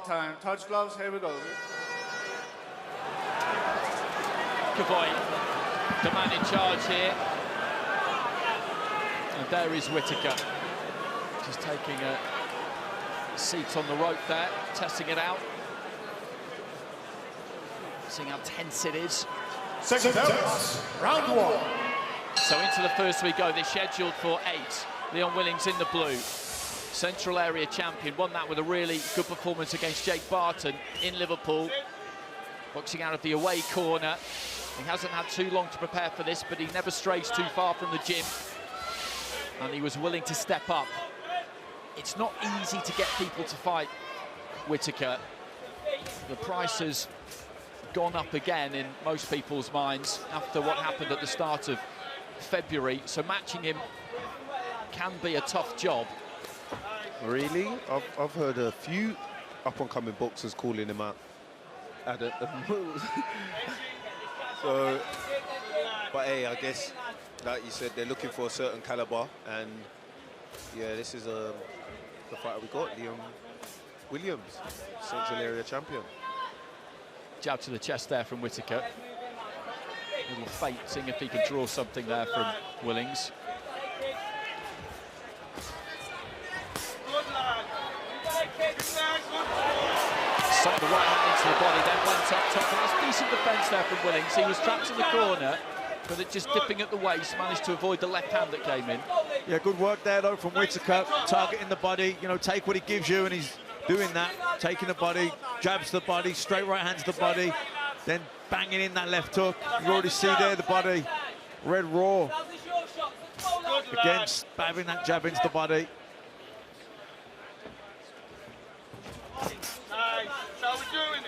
time. Touch gloves, here we go. Kavoy, the man in charge here. And there is Whittaker, just taking a seat on the rope there, testing it out. Seeing how tense it is. Second tense, round one. So into the first we go. They're scheduled for 8. Leon Willings in the blue. Central area champion, won that with a really good performance against Jake Barton in Liverpool. Boxing out of the away corner. He hasn't had too long to prepare for this, but he never strays too far from the gym. And he was willing to step up. It's not easy to get people to fight Whittaker. The price has gone up again in most people's minds after what happened at the start of February. So matching him can be a tough job. Really? I've heard a few up-and-coming boxers calling him out. So, but hey, I guess, like you said, they're looking for a certain caliber, and yeah, this is the fighter we got, Leon Williams, Central Area champion. Jab to the chest there from Whittaker. Little feint, seeing if he can draw something there from Willings. Sucked the right hand into the body, then went up top. And that's decent defence there from Willings. He was trapped in the corner, but it just dipping at the waist, managed to avoid the left hand that came in. Yeah, good work there though from Whittaker, targeting the body. You know, take what he gives you, and he's doing that. Taking the body, jabs the body, straight right hands the body, then banging in that left hook. You already see there the body, red raw. Again, spabbing that jab into the body.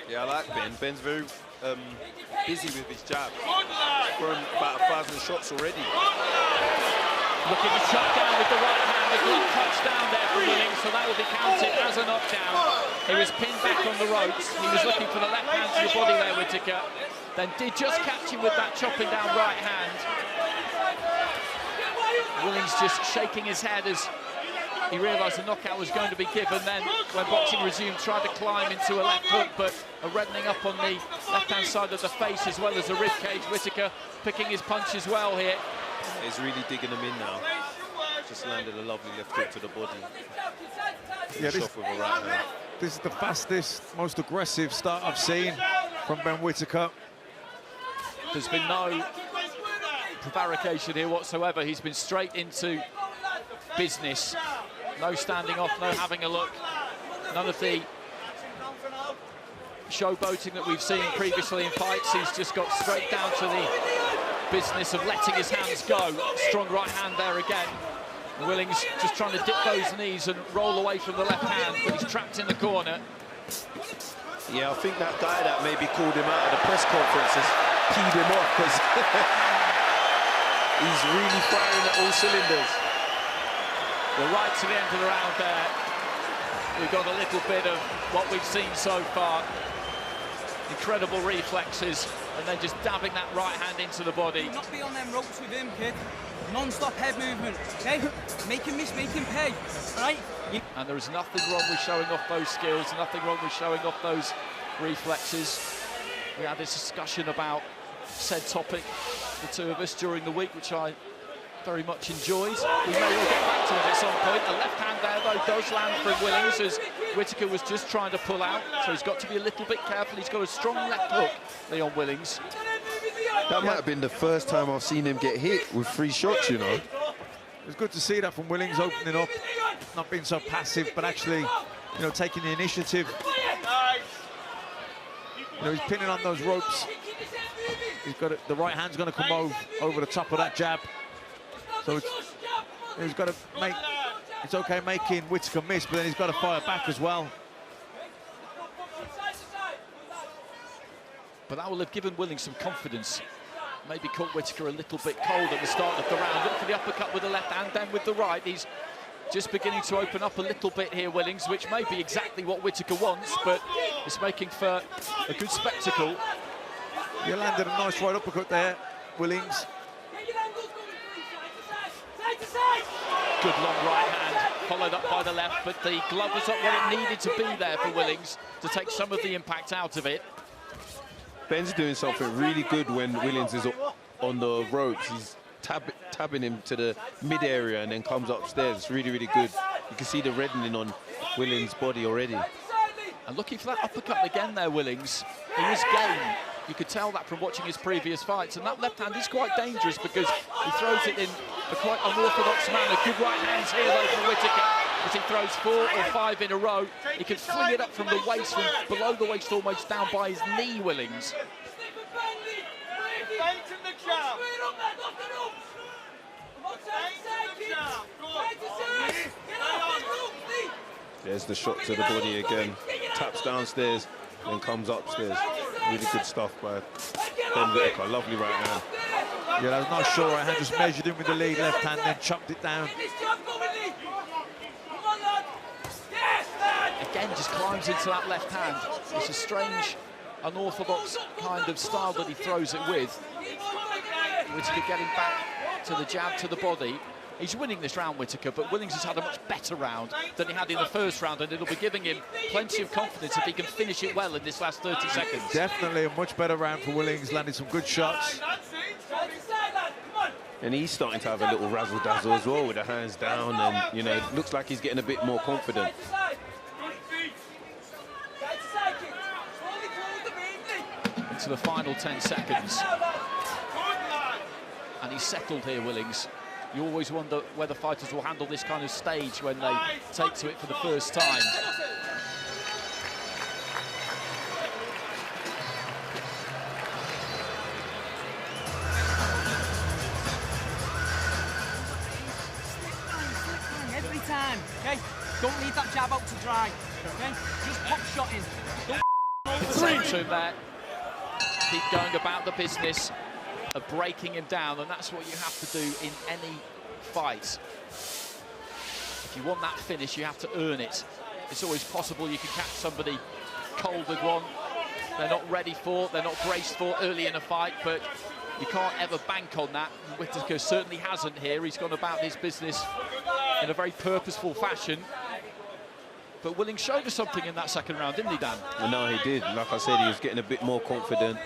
Yeah, I like Ben. Ben's very busy with his jab. Thrown about 1,000 shots already. Looking to shut down with the right hand. The glove touch down there from Willings, so that will be counted as a knockdown. He was pinned back on the ropes. He was looking for the left hand to the body there, Whittaker. Then did just catch him with that chopping down right hand. Willings just shaking his head as he realised the knockout was going to be given. Then, when boxing resumed, tried to climb into a left hook, but a reddening up on the left-hand side of the face as well as the rib cage. Whittaker picking his punches well here. He's really digging them in now. Just landed a lovely left hook to the body. Yeah, off with a right hand. This is the fastest, most aggressive start I've seen from Ben Whittaker. There's been no prevarication here whatsoever. He's been straight into business. No standing off, no having a look. None of the showboating that we've seen previously in fights. He's just got straight down to the business of letting his hands go. Strong right hand there again. Willings just trying to dip those knees and roll away from the left hand, but he's trapped in the corner. Yeah, I think that guy that maybe called him out at the press conference has peed him off, because he's really firing at all cylinders. Well, right to the end of the round there, we've got a little bit of what we've seen so far. Incredible reflexes, and then just dabbing that right hand into the body. Not be on them ropes with him, kid. Non-stop head movement, okay? Make him miss, make him pay, all right? And there is nothing wrong with showing off those skills, nothing wrong with showing off those reflexes. We had this discussion about said topic, the two of us, during the week, which I very much enjoyed. We may well get back to it at some point. The left hand there, though, does land for Willings, as Whittaker was just trying to pull out, so he's got to be a little bit careful. He's got a strong left hook, Leon Willings. That might have been the first time I've seen him get hit with 3 shots, you know. It's good to see that from Willings, opening up, not being so passive, but actually, you know, taking the initiative. You know, he's pinning on those ropes. He's got it, the right hand's going to come over the top of that jab. So he's got to make, it's okay making Whittaker miss, but then he's got to fire back as well. But that will have given Willings some confidence. Maybe caught Whittaker a little bit cold at the start of the round. Look for the uppercut with the left hand, then with the right. He's just beginning to open up a little bit here, Willings, which may be exactly what Whittaker wants, but it's making for a good spectacle. He landed a nice right uppercut there, Willings. Good long right hand. followed up by the left, but the glove was not what it needed to be there for Willings to take some of the impact out of it. Ben's doing something really good when Willings is on the ropes. He's tabbing him to the mid area and then comes upstairs. It's really, really good. You can see the reddening on Willings' body already. And looking for that uppercut again there, Willings. He is game. You could tell that from watching his previous fights. And that left hand is quite dangerous because he throws it in a quite unorthodox manner. Good right hands here, though, for Whittaker. As he throws 4 or 5 in a row, he can fling it up from the waist, from below the waist, almost down by his knee, Willings. There's the shot to the body again. Taps downstairs, then comes upstairs. Really good stuff by Ben Whittaker. Lovely right hand. Yeah, that was not sure right hand. Just measured him with the lead left hand, then chucked it down. Again, just climbs into that left hand. It's a strange, unorthodox kind of style that he throws it with. Whittaker getting back to the jab to the body. He's winning this round, Whittaker, but Willings has had a much better round than he had in the first round, and it'll be giving him plenty of confidence if he can finish it well in this last 30 seconds. Definitely a much better round for Willings, landing some good shots. And he's starting to have a little razzle-dazzle as well with the hands down, and, you know, it looks like he's getting a bit more confident. Into the final 10 seconds. And he's settled here, Willings. You always wonder whether fighters will handle this kind of stage when they take to it for the first time. Every time, okay? Don't leave that jab out to dry, okay? Just pop shot in. Same to him there. Keep going about the business of breaking him down, and that's what you have to do in any fight. If you want that finish, you have to earn it. It's always possible you can catch somebody cold with one they're not ready for, they're not braced for early in a fight, but you can't ever bank on that. Whittaker certainly hasn't here. He's gone about his business in a very purposeful fashion. But Willings showed us something in that second round, didn't he, Dan? Well, no, he did. Like I said, he was getting a bit more confident.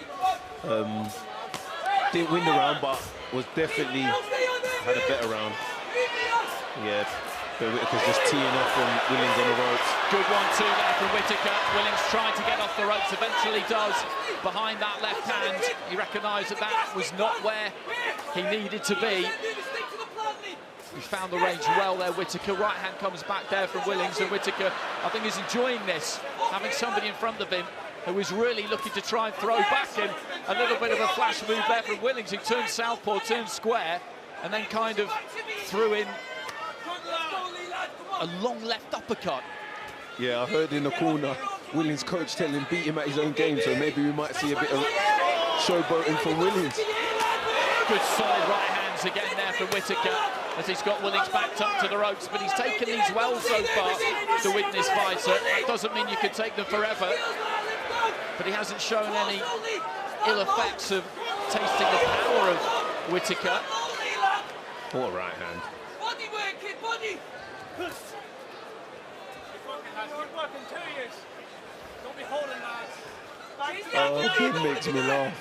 Didn't win the round, but was definitely had a better round. Yeah, but Whittaker's just teeing off from Willings on the ropes. Good 1-2 there from Whittaker. Willings trying to get off the ropes, eventually does. Behind that left hand, he recognised that that was not where he needed to be. He found the range well there, Whittaker. Right hand comes back there from Willings, and Whittaker, I think, is enjoying this, having somebody in front of him who is really looking to try and throw back, and a little bit of a flash move there from Willings, who turned southpaw, turned square, and then kind of threw in a long left uppercut. Yeah, I heard in the corner, Willings' coach telling him beat him at his own game, so maybe we might see a bit of showboating from Willings. Good solid right hands again there from Whittaker, as he's got Willings backed up to the ropes, but he's taken these well so far to win this fight. So that doesn't mean you can take them forever, but he hasn't shown any ill effects of tasting the power of Whittaker. What a right hand. Body work, kid, body! Don't be holding that. Oh, it makes me laugh.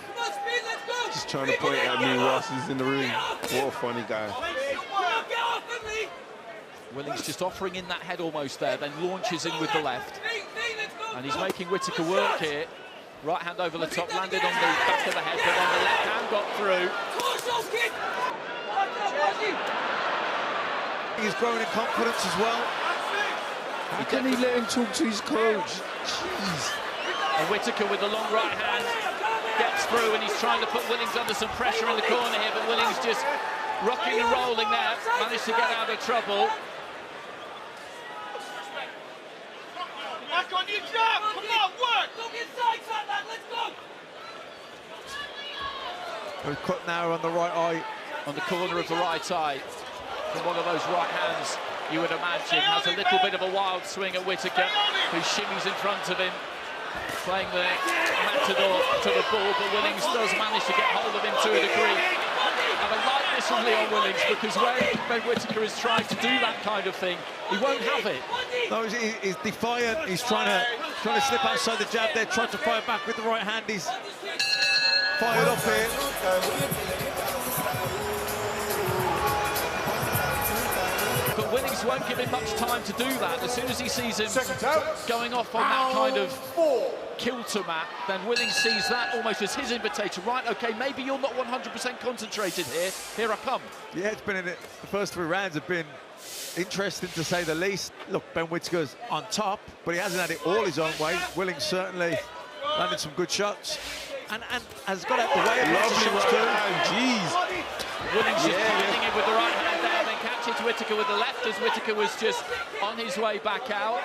Just trying to point at me whilst he's in the ring. What a funny guy. Willings just offering in that head almost there, then launches in with the left. And he's making Whittaker work here. Right hand over the top, landed on the back of the head, but then the left hand got through. He's growing in confidence as well. How can he let him talk to his coach? Jeez. And Whittaker with the long right hand gets through, and he's trying to put Willings under some pressure in the corner here, but Willings just rocking and rolling there, managed to get out of trouble. Back on your job! Come on, work! Don't get sidetracked, lad, let's go! We've cut now on the right eye. On the corner of the right eye. From one of those right hands, you would imagine, has a little bit of a wild swing at Whittaker, who shimmies in front of him, playing the matador to the ball, but Willings does manage to get hold of him to a degree. And I like this from Leon Willings, because when Ben Whittaker is trying to do that kind of thing, he won't have it. No, he's defiant. He's trying to slip outside the jab there, trying to fire back with the right hand. He's fired up here. But Willings won't give him much time to do that. As soon as he sees him going off on that kind of kilter mat, then Willings sees that almost as his invitation. Right, OK, maybe you're not 100% concentrated here. Here I come. Yeah, it's been the first 3 rounds have been interesting, to say the least. Look, Ben Whittaker's on top, but he hasn't had it all his own way. Willings certainly landed some good shots and has got out the way of lots of shots too. Jeez. Willings just finding it with the right hand there, then catches Whittaker with the left as Whittaker was just on his way back out.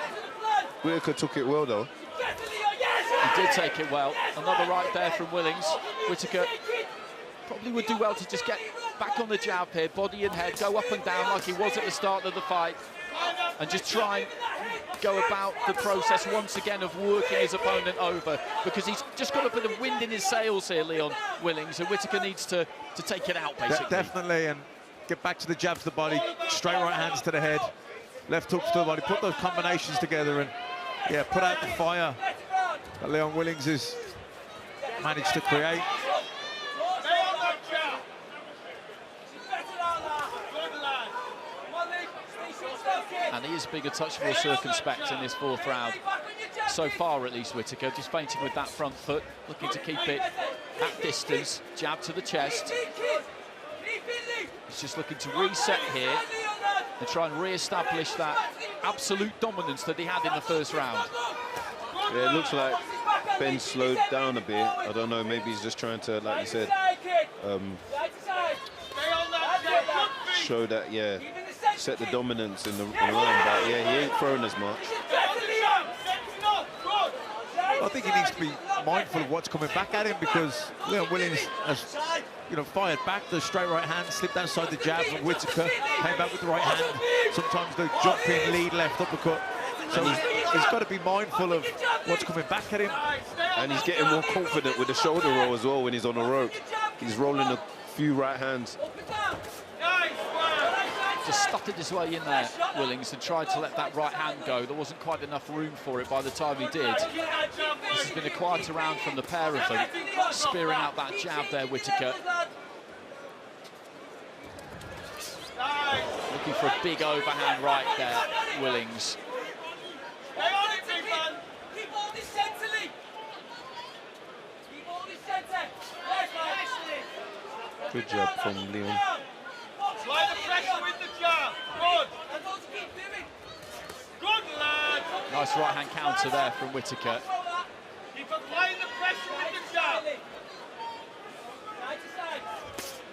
Whittaker took it well, though. He did take it well. Another right there from Willings. Whittaker probably would do well to just get back on the jab here, body and head, go up and down like he was at the start of the fight, and just try and go about the process once again of working his opponent over, because he's just got a bit of wind in his sails here, Leon Willings, and Whittaker needs to take it out, basically. Definitely, and get back to the jabs to the body, straight right hands to the head, left hooks to the body, put those combinations together and, yeah, put out the fire that Leon Willings has managed to create. And he is being a touch more circumspect in this 4th round. So far, at least, Whittaker just feinting with that front foot, looking to keep it at distance. Jab to the chest. He's just looking to reset here and try and re-establish that absolute dominance that he had in the 1st round. Yeah, it looks like Ben slowed down a bit. I don't know, maybe he's just trying to, like you said, show that, yeah, set the dominance in the round, but yeah, he ain't throwing as much. I think he needs to be mindful of what's coming back at him, because Leon Willings has, you know, fired back the straight right hand, slipped outside the jab from Whittaker, came back with the right hand. Sometimes the jumping lead left uppercut. So he's got to be mindful of what's coming back at him. And he's getting more confident with the shoulder roll as well when he's on the rope. He's rolling a few right hands. Just stuttered his way in there, Willings, and tried to let that right hand go. There wasn't quite enough room for it by the time he did. This has been a quieter round from the pair of them, spearing out that jab there, Whittaker. Looking for a big overhand right there, Willings. Good job from Leon. Apply the pressure with the jab. Good. Good, lad. Nice right hand counter there from Whittaker. Keep applying the pressure with the jab.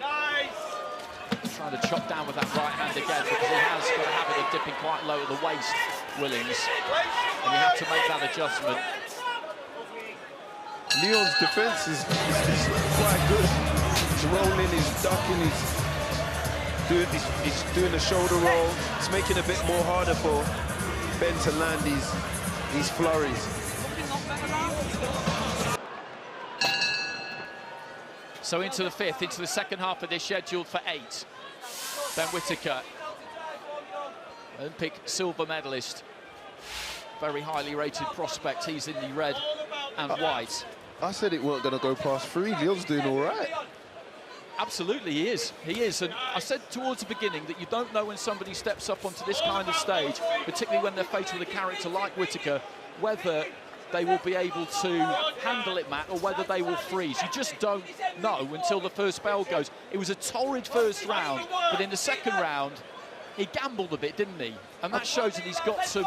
Nice. Trying to chop down with that right hand again, because he has got a habit of dipping quite low at the waist, Willings, and you have to make that adjustment. Leon's defense is quite good. He's rolling, he's ducking, he's doing the shoulder roll. It's making it a bit more harder for Ben to land these flurries. So into the 5th, into the 2nd half of this, scheduled for 8. Ben Whittaker, Olympic silver medalist, very highly rated prospect. He's in the red and white. I said it weren't going to go past 3. Leon's doing all right. Absolutely, he is. He is. And I said towards the beginning that you don't know when somebody steps up onto this kind of stage, particularly when they're faced with a character like Whittaker, whether they will be able to handle it, Matt, or whether they will freeze. You just don't know until the first bell goes. It was a torrid 1st round, but in the 2nd round, he gambled a bit, didn't he? And that shows that he's got some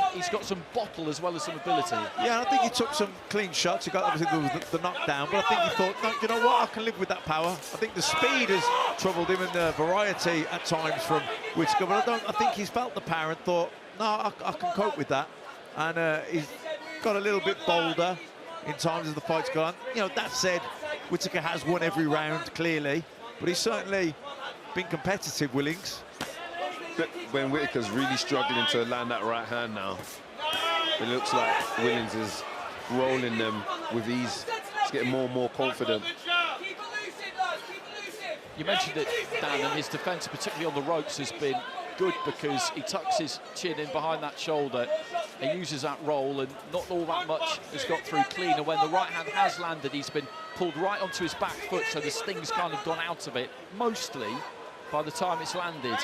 bottle as well as some ability. Yeah, I think he took some clean shots. He got, obviously, there was the knockdown, but I think he thought, no, you know what, I can live with that power. I think the speed has troubled him and the variety at times from Whittaker, but I think he's felt the power and thought, no, I can cope with that. And he's got a little bit bolder in times as the fight's gone on. You know, that said, Whittaker has won every round, clearly, but he's certainly been competitive, Willings. When Whittaker's really struggling to land that right hand now, it looks like Willings is rolling them with ease. He's getting more and more confident. You mentioned it, Dan, and his defence, particularly on the ropes, has been good because he tucks his chin in behind that shoulder. He uses that roll, and not all that much has got through clean. And when the right hand has landed, he's been pulled right onto his back foot, so the sting's kind of gone out of it, mostly by the time it's landed.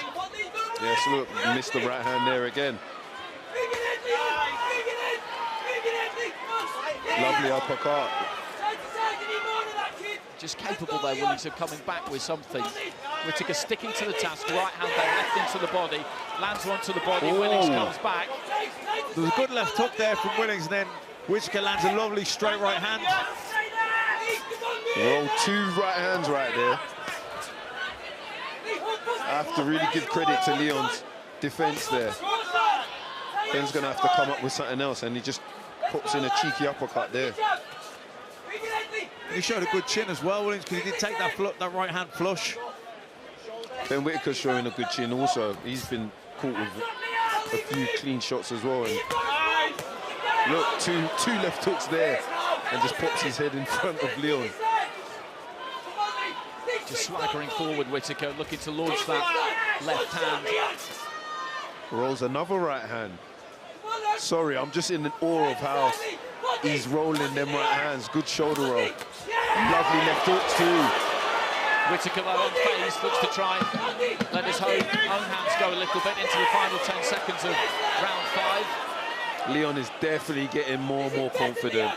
Yeah, so look, missed the right hand there again. Lovely uppercut. Just capable there, Willings, of coming back with something. Whittaker sticking to the task, right hand there, left into the body, lands onto the body, Willings comes back. There's a good left hook there from Willings, and then Whittaker lands a lovely straight right hand. Roll 2 right hands right there. I have to really give credit to Leon's defense there. Ben's going to have to come up with something else, and he just pops in a cheeky uppercut there. He showed a good chin as well, Willings, because he did take that right hand flush. Ben Whittaker's showing a good chin also. He's been caught with a few clean shots as well. And look, two left hooks there, and just pops his head in front of Leon. Just swaggering forward, Whittaker, looking to launch that left hand. Rolls another right hand. Sorry, I'm just in awe of how he's rolling them right hands. Good shoulder roll. Lovely left hook too. Whittaker, though, unfazed, looks to try and let his own hands go a little bit into the final 10 seconds of round 5. Leon is definitely getting more and more confident.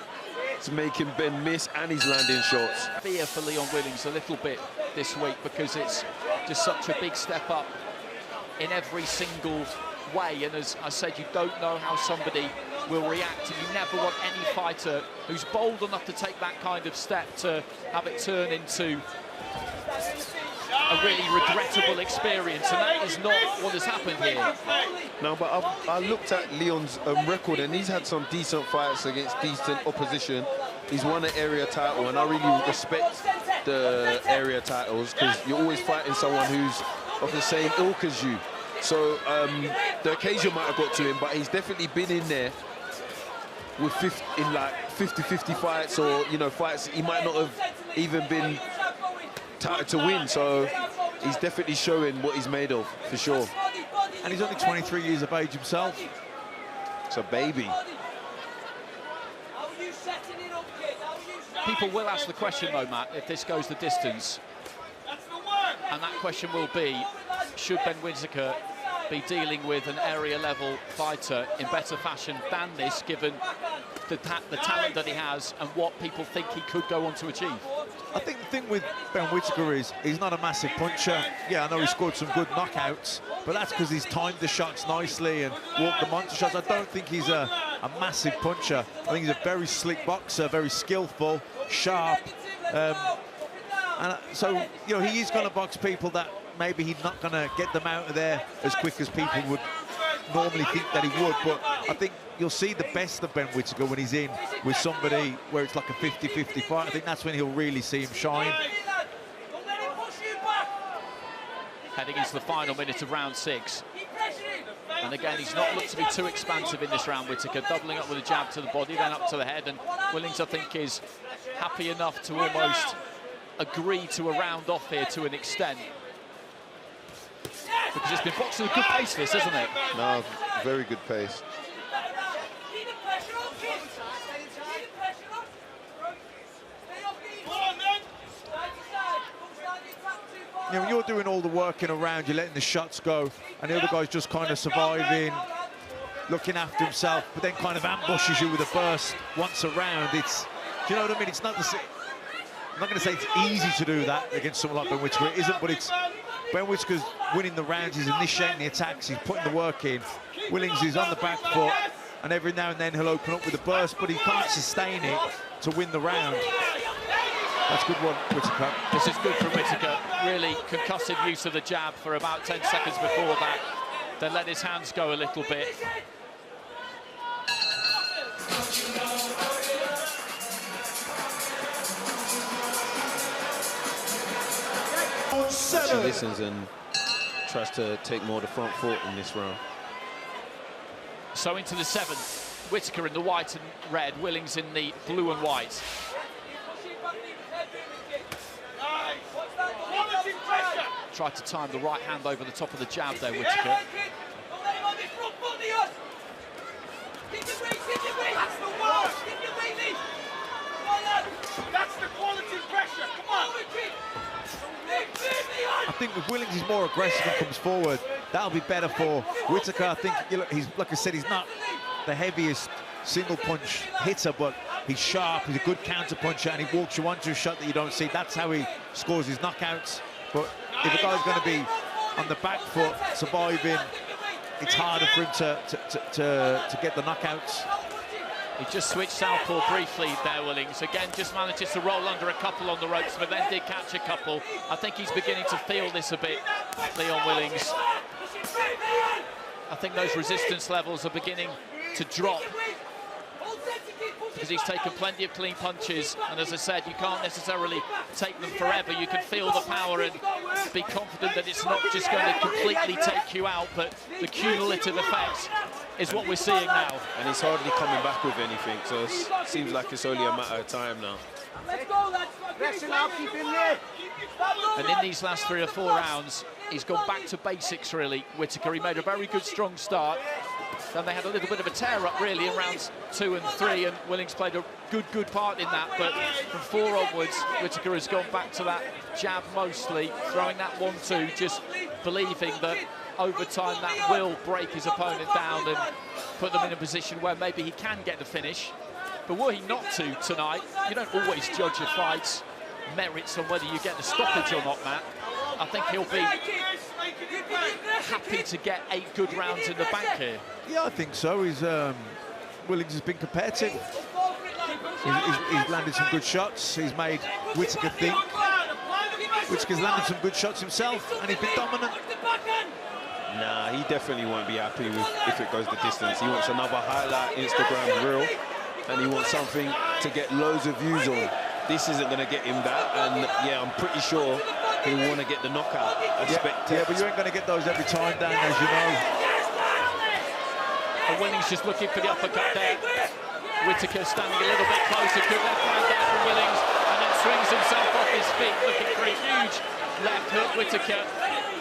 It's making Ben miss, and he's landing shots. Fear for Leon Willings a little bit this week because it's just such a big step up in every single way. And as I said, you don't know how somebody will react, and you never want any fighter who's bold enough to take that kind of step to have it turn into a really regrettable experience, and that is not what has happened here. No, but I looked at Leon's record, and he's had some decent fights against decent opposition. He's won an area title, and I really respect the area titles because you're always fighting someone who's of the same ilk as you. So the occasion might have got to him, but he's definitely been in there with 50-50 fights, or fights he might not have even been touted to win. So he's definitely showing what he's made of, for sure. And he's only 23 years of age himself. It's a baby. People will ask the question, though, Matt, if this goes the distance. And that question will be, should Ben Whittaker be dealing with an area-level fighter in better fashion than this, given the talent that he has and what people think he could go on to achieve? I think the thing with Ben Whittaker is he's not a massive puncher. Yeah, I know he scored some good knockouts, but that's because he's timed the shots nicely and walked the monster shots. I don't think he's a massive puncher. I think he's a very slick boxer, very skillful, sharp. And so, he is going to box people that maybe he's not going to get them out of there as quick as people would normally think that he would. But I think you'll see the best of Ben Whittaker when he's in with somebody where it's like a 50-50 fight. I think that's when he'll really see him shine. Heading into the final minute of round 6. And again, he's not looked to be too expansive in this round, Whittaker, doubling up with a jab to the body, then up to the head. And Willings, I think, is happy enough to almost agree to a round off here to an extent. Because it's been boxed at a good pace, this, isn't it? No, very good pace. When you're doing all the working around, you're letting the shots go, and the other guy's just kind of surviving, looking after himself, but then kind of ambushes you with a burst once a round. It's, do you know what I mean? It's not the. I'm not going to say it's easy to do that against someone like Ben Whittaker. It isn't, but it's Ben Whittaker's winning the rounds. He's initiating the attacks. He's putting the work in. Willings is on the back foot, and every now and then he'll open up with a burst, but he can't sustain it to win the round. That's a good one, Whittaker. This is good from Whittaker. Really concussive use of the jab for about 10 seconds before that. Then let his hands go a little bit. She listens and tries to take more of the front foot in this round. So into the 7th, Whittaker in the white and red, Willings in the blue and white. Tried to time the right hand over the top of the jab there, Whittaker. That's the quality pressure. Come on. I think if Willings is more aggressive and comes forward, that'll be better for Whittaker. I think, he's, like I said, he's not the heaviest single punch hitter, but he's sharp, he's a good counter puncher, and he walks you onto a shot that you don't see. That's how he scores his knockouts. But if a guy's going to be on the back foot, surviving, it's harder for him to get the knockouts. He just switched southpaw briefly there, Willings. Again, just manages to roll under a couple on the ropes, but then did catch a couple. I think he's beginning to feel this a bit, Leon Willings. I think those resistance levels are beginning to drop because he's taken plenty of clean punches, and as I said, you can't necessarily take them forever. You can feel the power and be confident that it's not just going to completely take you out, but the cumulative effect is what we're seeing now. And he's hardly coming back with anything, so it seems like it's only a matter of time now. And in these last 3 or 4 rounds, he's gone back to basics, really, Whittaker. He made a very good, strong start. Then they had a little bit of a tear-up, really, in rounds 2 and 3, and Willings played a good part in that. But from 4 onwards, Whittaker has gone back to that jab mostly, throwing that 1-2, just believing that over time that will break his opponent down and put them in a position where maybe he can get the finish. But were he not to tonight, you don't always judge your fights' merits on whether you get the stoppage or not, Matt. I think he'll be happy to get 8 good rounds in the bank here. Yeah, I think so. Willings has been competitive. He's landed some good shots. He's made Whittaker think. Whittaker's landed some good shots himself, and he's been dominant. Nah, he definitely won't be happy with if it goes the distance. He wants another highlight Instagram reel, and he wants something to get loads of views on. This isn't going to get him that, and yeah, I'm pretty sure he'll want to get the knockout. Yeah, but you ain't going to get those every time, Dan, as you know. And Willings just looking for the uppercut there. Whittaker standing a little bit closer, good left hand there from Willings, and then swings himself off his feet, looking for a huge left hook. Whittaker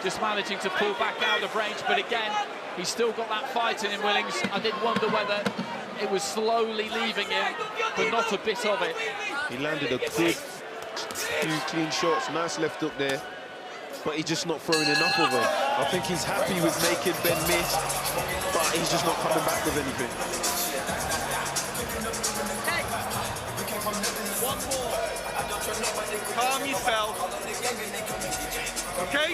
just managing to pull back out of range, but again, he's still got that fight in him, Willings. I did wonder whether it was slowly leaving him, but not a bit of it. He landed a good few clean shots, nice left hook there, but he's just not throwing enough of them. I think he's happy with making Ben miss, but he's just not coming back with anything. One more. Calm yourself. Okay?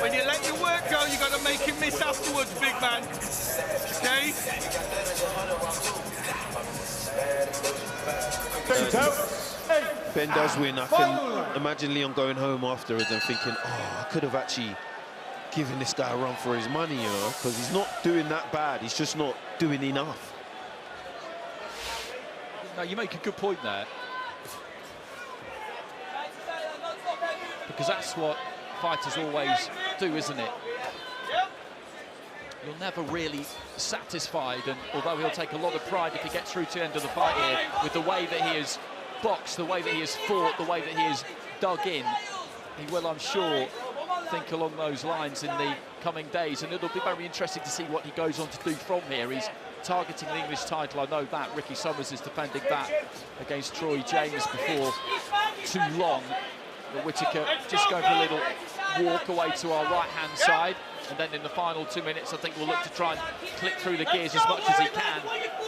When you let your work go, you got to make him miss afterwards, big man. Okay? Ben does win. I can imagine Leon going home afterwards and thinking, oh, I could have actually given this guy a run for his money, you know, because he's not doing that bad. He's just not doing enough. No, you make a good point there. Because that's what fighters always do, isn't it? You're never really satisfied, and although he'll take a lot of pride if he gets through to the end of the fight here, with the way that he has boxed, the way that he has fought, the way that he has dug in, he will, I'm sure, think along those lines in the coming days, and it'll be very interesting to see what he goes on to do from here. He's targeting the English title, I know that. Ricky Summers is defending that against Troy James before too long. But Whittaker just going for a little walk away to our right-hand side, and then in the final 2 minutes, I think we'll look to try and click through the gears as much as he can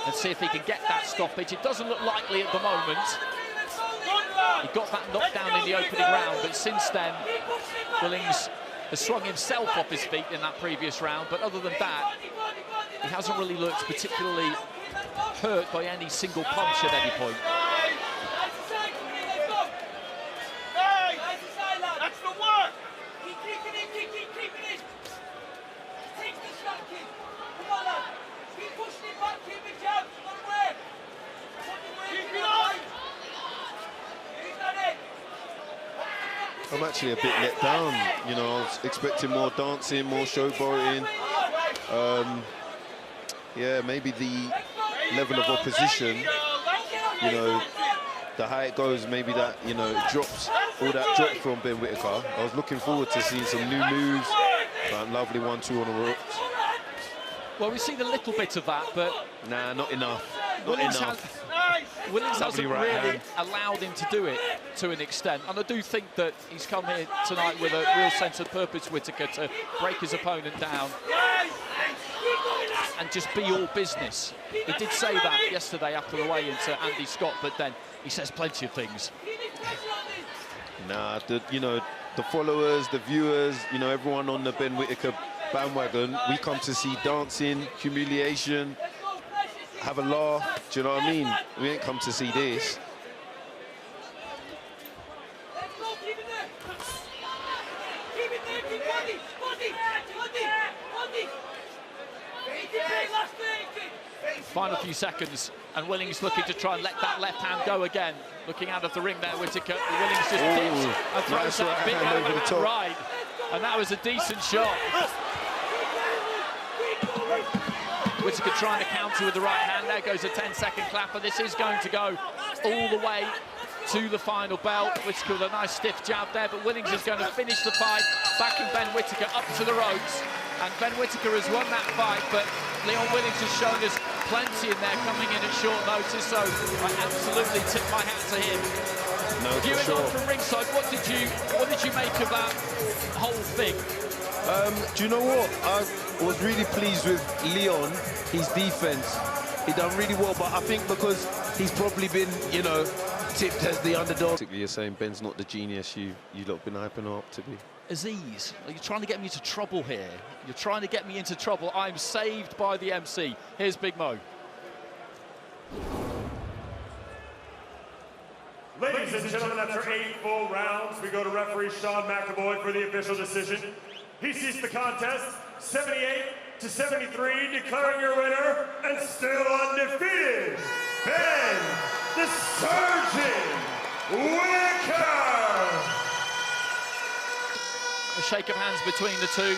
and see if he can get that stoppage. It doesn't look likely at the moment. He got that knockdown in the opening round, but since then, Willings has swung himself off his feet in that previous round, but other than that, he hasn't really looked particularly hurt by any single punch at any point. That's the work! I'm actually a bit let down, you know. I was expecting more dancing, more showboating. Yeah, maybe the level of opposition, you know, the high it goes, maybe that, you know, it drops, all that drop from Ben Whittaker. I was looking forward to seeing some new moves. Lovely 1-2 on the ropes. Well, we've seen a little bit of that, but... Nah, not enough. Willings Lovely hasn't right really hand. allowed him to do it to an extent. And I do think that he's come here tonight with a real sense of purpose, Whittaker, to break his opponent down and just be all business. He did say that yesterday after the weigh-in to Andy Scott, but then he says plenty of things. Nah, you know, the followers, the viewers, you know, everyone on the Ben Whittaker bandwagon, we come to see dancing, humiliation, have a laugh. Do you know what I mean? We ain't come to see this. Final few seconds, and Willings looking to try and let that left hand go again. Looking out of the ring there, Whittaker. Willings just dips and throws nice that big hand over the top. right. And that was a decent shot. Whittaker trying to counter with the right hand. There goes a 10-second clapper. This is going to go all the way to the final bell. Whittaker with a nice stiff jab there, but Willings is going to finish the fight, backing Ben Whittaker up to the ropes. And Ben Whittaker has won that fight, but Leon Willings has shown us plenty in there coming in at short notice, so I absolutely tip my hat to him. No, for Viewing sure. on from ringside, what did you make of that whole thing? Do you know what? I was really pleased with Leon, his defense. He done really well, but I think because he's probably been, you know, tipped as the underdog. You're saying Ben's not the genius you lot been hyping him up to be. Aziz, you're trying to get me into trouble here. You're trying to get me into trouble. I'm saved by the MC. Here's Big Mo. Ladies and gentlemen, after 8 full rounds, we go to referee Sean McAvoy for the official decision. He ceased the contest, 78-73, declaring your winner and still undefeated, Ben the Surgeon Whittaker. A shake of hands between the two.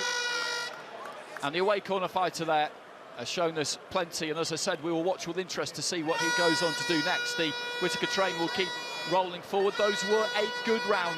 And the away corner fighter there has shown us plenty. And as I said, we will watch with interest to see what he goes on to do next. The Whittaker train will keep rolling forward. Those were 8 good rounds.